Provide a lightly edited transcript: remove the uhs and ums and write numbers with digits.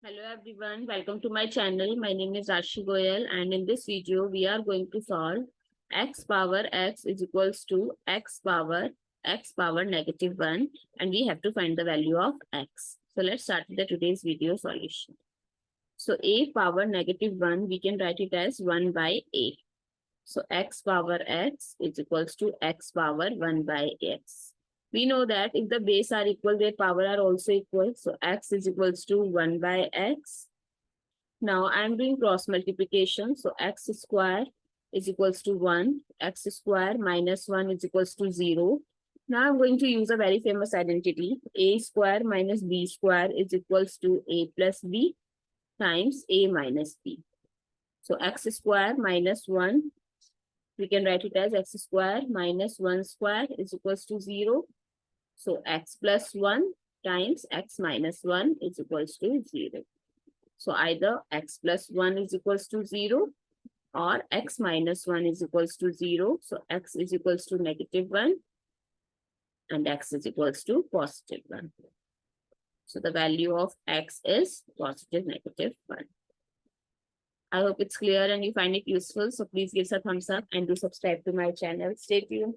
Hello everyone, welcome to my channel. My name is Rashi Goel and in this video we are going to solve x power x is equals to x power negative 1 and we have to find the value of x. So let's start with the today's video solution. So a power negative 1 we can write it as 1 by a. So x power x is equals to x power 1 by x. We know that if the base are equal, their power are also equal. So x is equals to 1 by x. Now I'm doing cross multiplication. So x square is equals to 1. X square minus 1 is equals to 0. Now I'm going to use a very famous identity. A square minus b square is equals to a plus b times a minus b. So x square minus 1, we can write it as x square minus 1 square is equals to 0. So x plus 1 times x minus 1 is equals to 0. So either x plus 1 is equals to 0 or x minus 1 is equals to 0. So x is equals to negative 1 and x is equals to positive 1. So the value of x is positive negative 1. I hope it's clear and you find it useful. So please give us a thumbs up and do subscribe to my channel. Stay tuned.